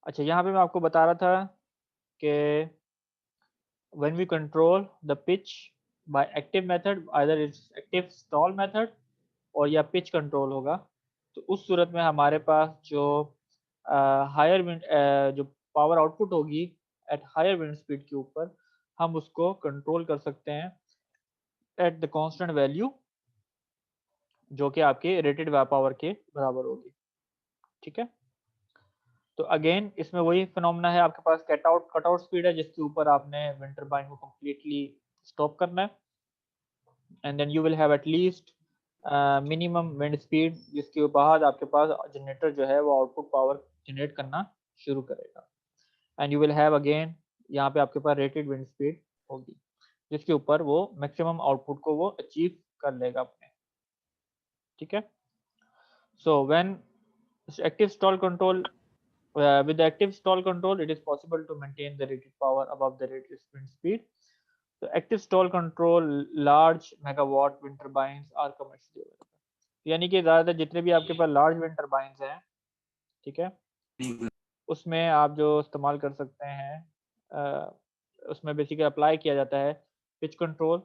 अच्छा, यहाँ पे मैं आपको बता रहा था कि when we control the pitch by active method, either it's active stall method और या पिच कंट्रोल होगा, तो उस सूरत में हमारे पास जो हायर विंड जो पावर आउटपुट होगी एट हायर विंड स्पीड के ऊपर, हम उसको कंट्रोल कर सकते हैं एट द कांस्टेंट वैल्यू जो कि आपके रेटेड पावर के बराबर होगी। ठीक है, तो अगेन इसमें वही फिनोमेना है, आपके पास कट आउट स्पीड है जिसके ऊपर आपने विंड टरबाइन को कम्प्लीटली स्टॉप करना है, and then you will have at least minimum wind speed जिसके बाद आपके पास जनरेटर जो है वो आउटपुट पावर जनरेट करना शुरू करेगा, and you will have again यहाँ पे आपके पास रेटेड विंड स्पीड होगी जिसके ऊपर वो मैक्सिमम आउटपुट को वो अचीव कर लेगा अपने। ठीक है, so when active stall control with the active stall control it is possible to maintain the rated power above the rated wind speed. So active stall control large megawatt wind turbines are commercially available, यानी कि ज़्यादातर जितने भी आपके पास large wind turbines हैं, ठीक है, उसमें आप जो इस्तेमाल कर सकते हैं उसमें बेसिकली अप्लाई किया जाता है पिच कंट्रोल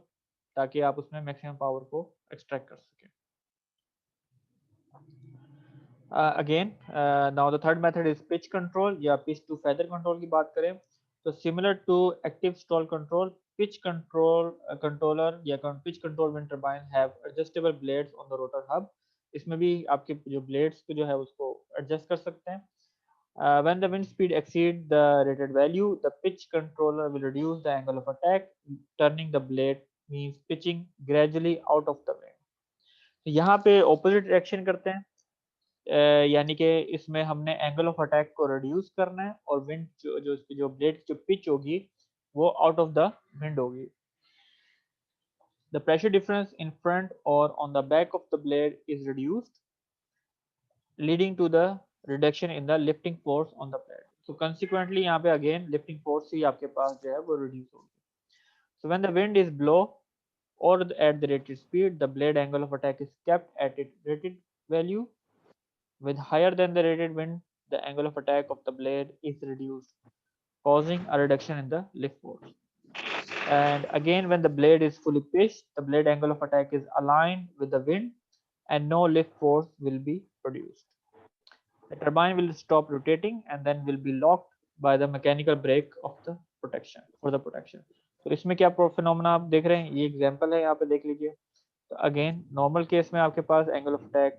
ताकि आप उसमें मैक्सिमम पावर को एक्सट्रैक्ट कर सकें। Again now the third method is pitch control या पिच टू फेदर कंट्रोल की बात करें तो similar to active stall control, pitch control controller या pitch control wind turbine have adjustable blades on the rotor hub. इसमें भी आपके जो ब्लेड्स को जो है उसको एडजस्ट कर सकते हैं। When the wind speed exceed the rated value, the pitch controller will reduce the angle of attack. Turning the blade means pitching gradually out of the wind. तो यहाँ पे ऑपोजिट डायरेक्शन करते हैं, यानी कि इसमें हमने एंगल ऑफ अटैक को रिड्यूस करना है और विंड जो ब्लेड की जो पिच होगी वो आउट ऑफ द विंड होगी। The pressure difference in front और on the back of the blade is reduced leading to the reduction in the lifting force on the blade. So consequently यहाँ पे again lifting force ही आपके पास जो है वो reduce होगी। So when the wind is blow or at the rated speed, the blade angle of attack is kept at its rated value. With higher than the rated wind, the angle of attack of the blade is reduced, causing a reduction in the lift force. And again, when the blade is fully pitched, the blade angle of attack is aligned with the wind and no lift force will be produced. The turbine will stop rotating and then will be locked by the mechanical brake of the protection for the protection. तो इसमें क्या phenomena आप देख रहे हैं, ये example है, यहाँ पे देख लीजिए। तो अगेन नॉर्मल केस में आपके पास angle of attack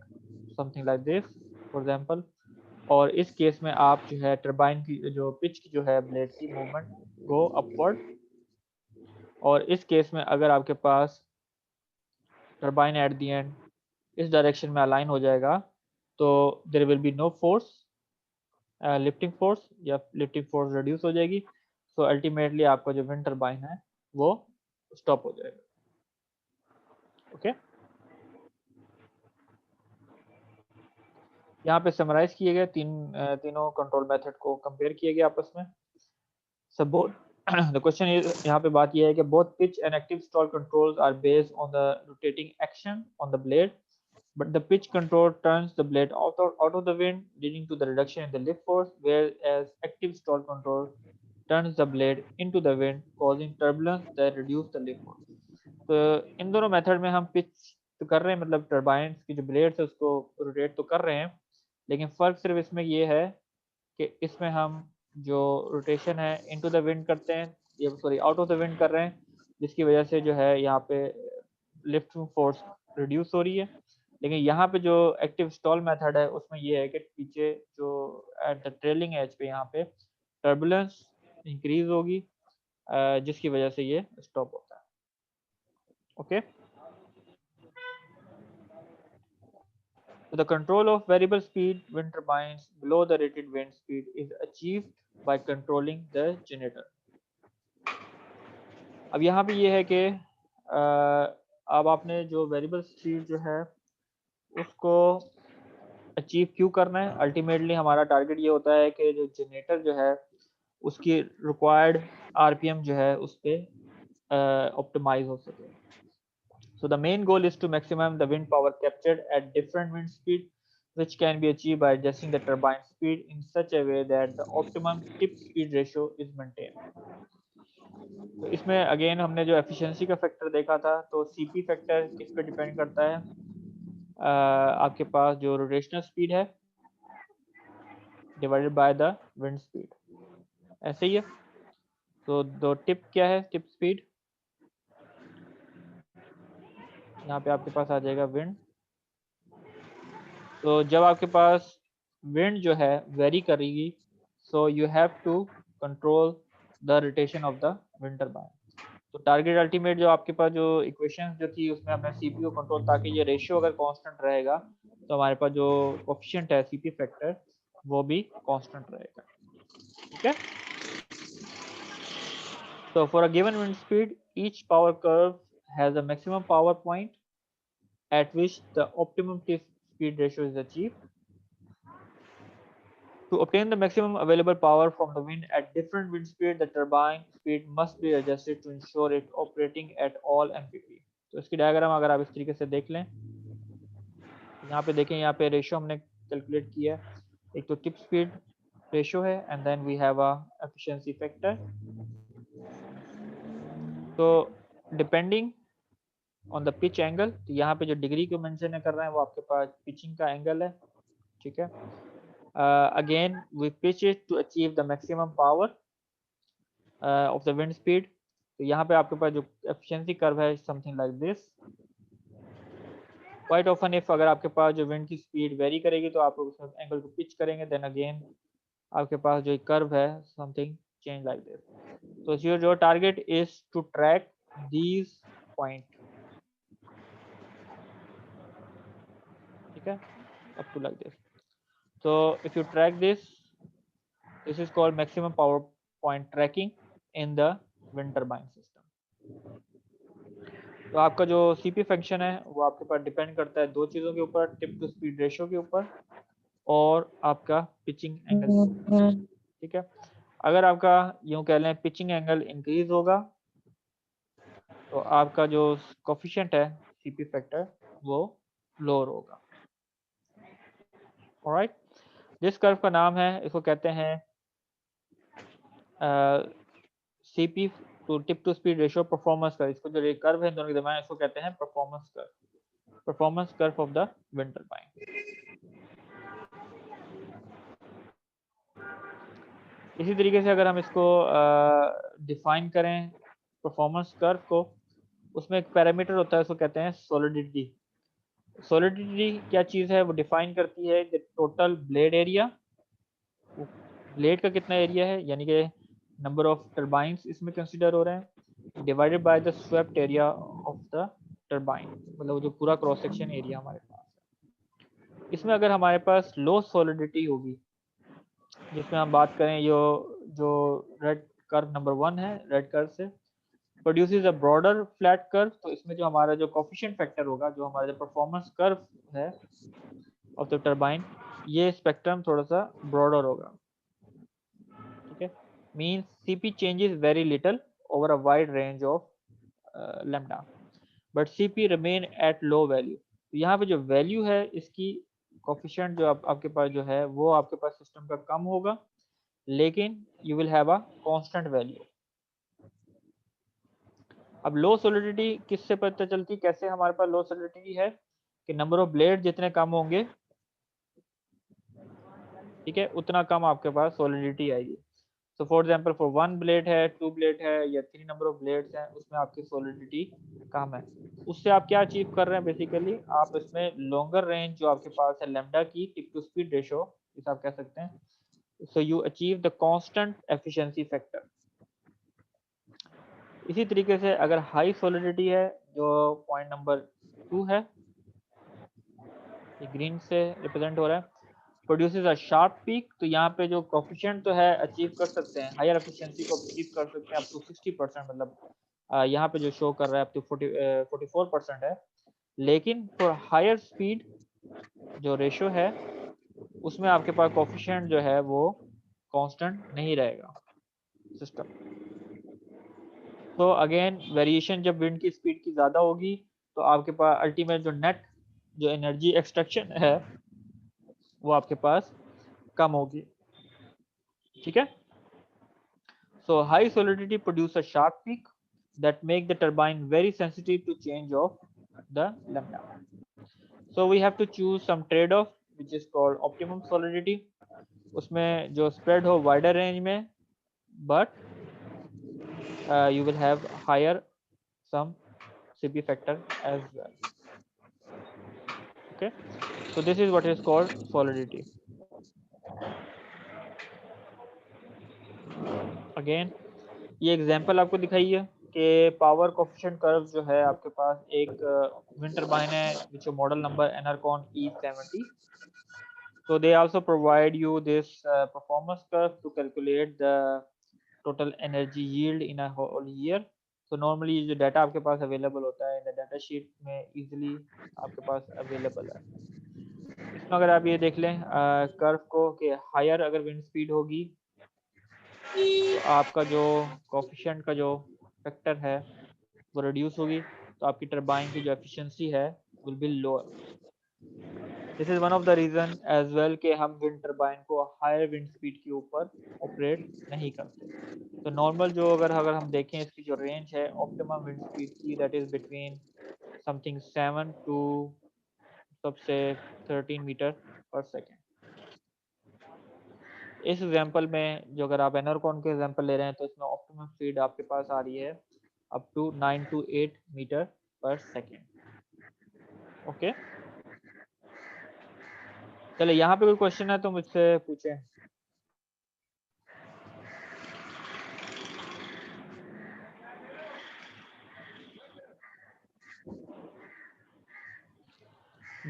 something like this for example, और इस केस में आप जो है टरबाइन की जो पिच की जो है ब्लेड की मूवमेंट गो अपवर्ड, और इस केस में अगर आपके पास टरबाइन एट द एंड इस डायरेक्शन में अलाइन हो जाएगा तो there will be no force, lifting force या लिफ्टिंग फोर्स रिड्यूस हो जाएगी। सो अल्टीमेटली आपका जो विंड टरबाइन है वो स्टॉप हो जाएगा। ओके, यहाँ पे समराइज किए गए तीनों कंट्रोल मेथड को कंपेयर किए गए आपस में। सब बोथ द क्वेश्चन इज, यहाँ पे बात यह है कि both pitch and active stall controls are based on the rotating action on the blade, but the pitch control turns the blade out of the wind, leading to the reduction in the lift force, whereas active stall control turns the blade into the wind, causing turbulence that reduce the lift force. तो इन दोनों method में हम pitch तो कर रहे हैं, मतलब turbine की जो ब्लेड्स है उसको रोटेट तो कर रहे हैं, लेकिन फर्क सिर्फ इसमें ये है कि इसमें हम जो रोटेशन है इनटू द विंड करते हैं, ये sorry out of the wind कर रहे हैं, जिसकी वजह से जो है यहाँ पे लिफ्टिंग फोर्स रिड्यूस हो रही है। लेकिन यहाँ पे जो एक्टिव स्टॉल मेथड है उसमें ये है कि पीछे जो एट द ट्रेलिंग एज पे यहाँ पे टर्बुलेंस इंक्रीज होगी, जिसकी वजह से ये स्टॉप होता है। Okay, so the control of variable speed wind turbines below the rated wind speed is achieved by controlling the generator. अब यहाँ पे ये है कि अब आपने जो वेरिएबल स्पीड जो है उसको अचीव क्यों करना है। अल्टीमेटली हमारा टारगेट ये होता है कि जो जनरेटर जो है उसकी रिक्वायर्ड आरपीएम जो है उस पर ऑप्टिमाइज हो सके। So the main goal is to maximum the wind power captured at different wind speed. which can be achieved by adjusting the turbine speed in such a way that the optimum tip speed ratio is maintained. तो इसमें again हमने जो efficiency का factor देखा था, तो CP factor किस पे डिपेंड करता है? आपके पास जो रोटेशनल स्पीड है divided by the wind speed, ऐसे ही है। तो दो टिप क्या है? टिप स्पीड, यहाँ पे आपके पास आ जाएगा विंड। तो जब आपके पास विंड जो है वेरी करेगी, so you have to control the rotation of the wind turbine. तो टारगेट अल्टीमेट जो आपके पास जो इक्वेशन जो थी उसमें हमने सीपी को कंट्रोल, ताकि ये रेशियो अगर कांस्टेंट रहेगा तो हमारे पास जो कोफिशिएंट है सीपी फैक्टर वो भी कांस्टेंट रहेगा। ठीक है। So for a given wind speed, each power curve has a maximum power point at which the optimum tip speed ratio is achieved. To obtain the maximum available power from the wind at different wind speed, the turbine speed must be adjusted to ensure it operating at all MPP. तो इसकी diagram अगर आप इस तरीके से देख लें, यहाँ पे देखें, यहाँ पे रेशियो हमने कैलकुलेट किया है। एक तो टिप स्पीड रेशियो है and then we have a efficiency factor. तो depending on the pitch angle, तो यहाँ पे जो डिग्री को मेंशन कर रहे हैं वो आपके पास पिचिंग का एंगल है। ठीक है। Again we pitch it to achieve the maximum power of the wind speed. तो यहाँ पे आपके पास जो एफिशिएंसी कर्व है something like this. Quite often if अगर आपके पास जो विंड की स्पीड वेरी करेगी तो आप उस एंगल को पिच करेंगे, देन अगेन आपके पास जो कर्व है समथिंग चेंज लाइक दिस। तो your target is to track these point, ठीक है, up to like this. So if you track this, this is called maximum power point tracking in the wind turbine system. तो आपका जो CP function है वो आपके पास depend करता है दो चीज़ों के ऊपर, टिप टू स्पीड रेशियो के ऊपर और आपका पिचिंग एंगल के ऊपर। ठीक है। अगर आपका यूं कह लें पिचिंग एंगल इंक्रीज होगा तो आपका जो कोफिशिएंट है सीपी फैक्टर वो लोअर होगा। ऑलराइट, जिस कर्व का नाम है इसको कहते हैं CP to tip to speed ratio performance curve. इसको जो कर्व है दोनों के दरमियान इसको कहते हैं performance curve, performance curve of the wind turbine. इसी तरीके से अगर हम इसको डिफाइन करें परफॉर्मेंस कर्व को, उसमें एक पैरामीटर होता है उसको कहते हैं सॉलिडिटी। सॉलिडिटी क्या चीज़ है? वो डिफाइन करती है कि टोटल ब्लेड एरिया, ब्लेड का कितना एरिया है, यानी कि नंबर ऑफ टरबाइंस इसमें कंसीडर हो रहे हैं, divided by the swept area of the turbine, मतलब जो पूरा क्रॉस सेक्शन एरिया हमारे पास है। इसमें अगर हमारे पास लो सॉलिडिटी होगी, जिसमें हम बात करें जो रेड कर्व नंबर 1 है, रेड कर्व से produces a broader flat curve, तो इसमें जो हमारा जो कोफिशिएंट फैक्टर होगा, जो हमारा जो परफॉर्मेंस कर्व है ऑफ द टरबाइन, ये स्पेक्ट्रम थोड़ा सा ब्रॉडर होगा। ठीक है। Means CP changes very little over a wide range of lambda, but CP remain at low value. तो यहाँ पे जो वैल्यू है इसकी कोफिशिएंट जो आपके पास जो है वो आपके पास सिस्टम का कम होगा, लेकिन you will have a constant value. अब लो सॉलिडिटी किससे पता चलती, कैसे हमारे पास लो सॉलिडिटी है कि नंबर ऑफ ब्लेड जितने कम होंगे, ठीक है, उतना कम आपके पास सॉलिडिटी आएगी। So for example for 1 blade है, 2 ब्लेड है या 3 नंबर ऑफ ब्लेड्स हैं, उसमें आपकी सॉलिडिटी कम है। उससे आप क्या अचीव कर रहे हैं? बेसिकली आप इसमें लॉन्गर रेंज जो आपके पास है लैम्डा की टिप टू स्पीड रेशियो, इसे आप कह सकते हैं, so you achieve the constant efficiency factor. इसी तरीके से अगर हाई सॉलिडिटी है, जो पॉइंट नंबर 2 है, ये ग्रीन से रिप्रेजेंट हो रहा है, प्रोड्यूसेस अ शार्प पीक, तो यहाँ पे जो कोफिशिएंट तो है अचीव कर सकते हैं, हायर एफिशिएंसी को अचीव कर सकते हैं अप टू 60%, मतलब यहाँ पे जो शो कर रहा है अप टू 44% है, लेकिन फॉर हायर स्पीड जो रेशियो है उसमें आपके पास कोफिशिएंट जो है वो कांस्टेंट नहीं रहेगा सिस्टम। तो अगेन वेरिएशन जब विंड की स्पीड की ज़्यादा होगी तो आपके पास अल्टीमेट जो नेट जो एनर्जी एक्सट्रैक्शन है वो आपके पास कम होगी, ठीक है। So high solidity produce a sharp peak that make the turbine very sensitive to change of the lambda. So we have to choose some trade-off which is called optimum solidity. उसमें जो spread हो wider range में, but you will have higher some CP factor as well. Okay, so this is what is called solidity. Again, ये example आपको दिखाई है कि power coefficient curve जो है आपके पास एक विंड टरबाइन है which model number Enercon E70. So they also provide you this performance curve to calculate the total energy yield in a whole year. So normally जो डाटा आपके पास available होता है data sheet में easily आपके पास available है। इसमें अगर आप ये देख लें कर्व को कि हायर अगर विंड स्पीड होगी तो आपका जो कोफिशिएंट का जो फैक्टर है वो रिड्यूस होगी, तो आपकी टरबाइन की जो एफिशिएंसी है will be lower. This is one of the reason as well कि हम विंड टरबाइन को हायर विंड स्पीड के ऊपर ऑपरेट नहीं करते। तो नॉर्मल जो अगर हम देखें इसकी जो रेंज है ऑप्टिमम विंड स्पीड की that is between something 7 to सबसे 13 मीटर पर सेकेंड। इस एग्जांपल में जो अगर आप एनरकॉन के एग्जांपल ले रहे हैं तो इसमें ऑप्टिमम स्पीड आपके पास आ रही है अप टू 9 to 8 मीटर पर सेकेंड। ओके, चले यहाँ पे कोई क्वेश्चन है तो मुझसे पूछें।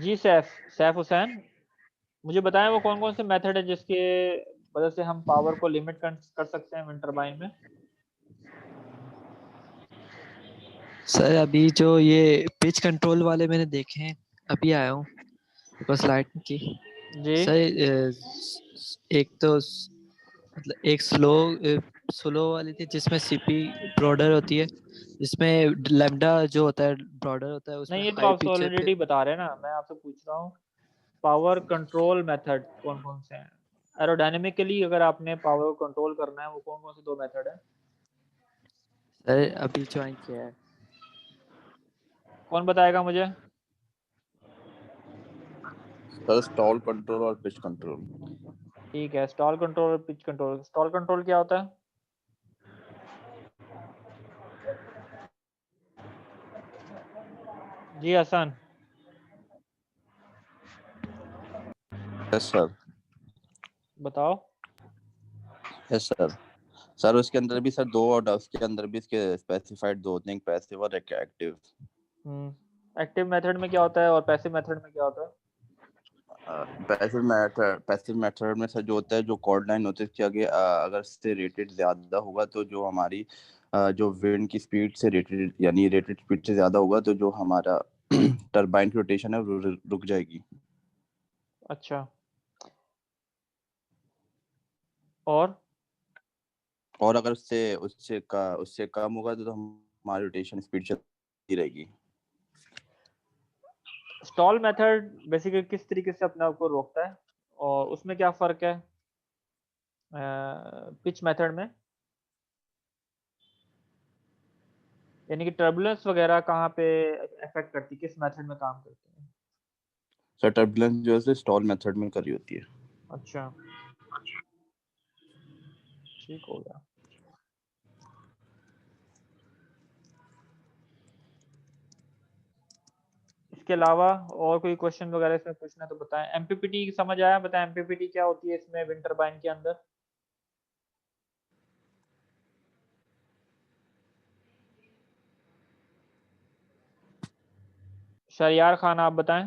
जी सैफ हुसैन, मुझे बताएं वो कौन कौन से मेथड है जिसके वजह से हम पावर को लिमिट कर सकते हैं विंड टरबाइन में। सर अभी जो ये पिच कंट्रोल वाले मैंने देखे हैं, अभी आया हूँ स्लाइड की। जी सर एक तो मतलब एक स्लो वाली थी जिसमें सीपी ब्रॉडर होती है, जिसमें लैम्डा जो होता है ब्रॉडर होता है, उसमें नहीं, ये तो हाई आप पिच पे। ऑलरेडी बता रहे हैं ना, मैं आपसे पूछ रहा हूँ पावर कंट्रोल मेथड कौन कौन से हैं। एरोडायनेमिकली अगर आपने पावर को कंट्रोल करना है वो कौन कौन से दो मेथड है। सर अभी ज्वाइन किया है। कौन बताएगा मुझे। सर स्टॉल कंट्रोल और पिच कंट्रोल। ठीक है, स्टॉल कंट्रोल और पिच कंट्रोल। स्टॉल कंट्रोल क्या होता है। जी हसन यस सर। बताओ। Yes sir. सर उसके अंदर भी सर दो, और उसके अंदर भी इसके स्पेसिफाइड दो होते हैं, पैसिव और एक्टिव। एक्टिव मेथड में क्या होता है और पैसिव मेथड में क्या होता है। पैसिव मेथड में सर जो होता है, जो कॉर्ड लाइन होती है इसके आगे अगर इससे रेटेड ज्यादा होगा तो जो हमारी जो विंड की स्पीड से रेटेड, यानी रेटेड स्पीड से ज्यादा होगा तो जो हमारा टरबाइन की रोटेशन है वो रुक जाएगी। अच्छा, और अगर उससे कम होगा तो हमारी रोटेशन स्पीड चलती रहेगी। स्टॉल मेथड बेसिकली किस तरीके से अपने आप को रोकता है और उसमें क्या फर्क है पिच मेथड में, यानी कि टर्बुलेंस वगैरह कहाँ पे इफेक्ट करती है, किस मेथड में काम करती है। सर टर्बुलेंस जो है स्टॉल मेथड में करी होती है। अच्छा, ठीक हो गया। इसके अलावा और कोई क्वेश्चन वगैरह इसमें पूछना तो बताएं। एमपीपीटी समझ आया, बताएं एमपीपीटी क्या होती है इसमें विंड टरबाइन के अंदर। शरियार खान आप बताएं।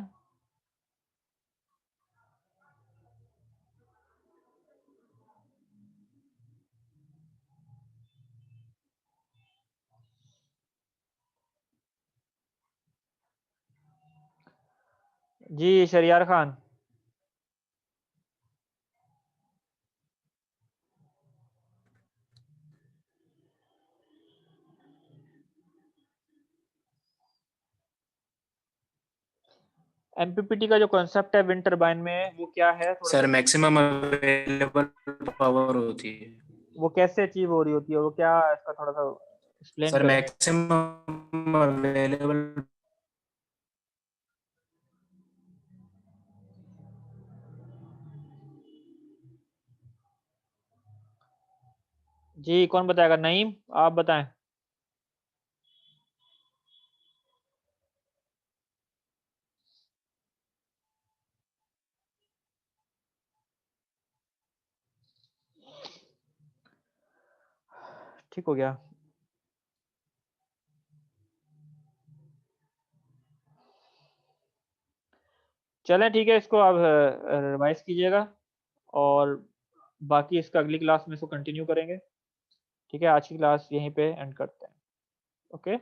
जी शरियार खान। एमपीपीटी का जो कॉन्सेप्ट है विंड टरबाइन में वो क्या है? थोड़ा सर सा मैक्सिमम अवेलेबल पावर होती है। वो कैसे अचीव हो रही होती है, वो क्या इसका थोड़ा सा एक्सप्लेन सर करें। मैक्सिमम अवेलेबल जी कौन बताएगा? नईम आप बताएं। ठीक हो गया। चलें ठीक है, इसको आप रिवाइज कीजिएगा और बाकी इसका अगली क्लास में इसको कंटिन्यू करेंगे। ठीक है, आज की क्लास यहीं पे एंड करते हैं। ओके।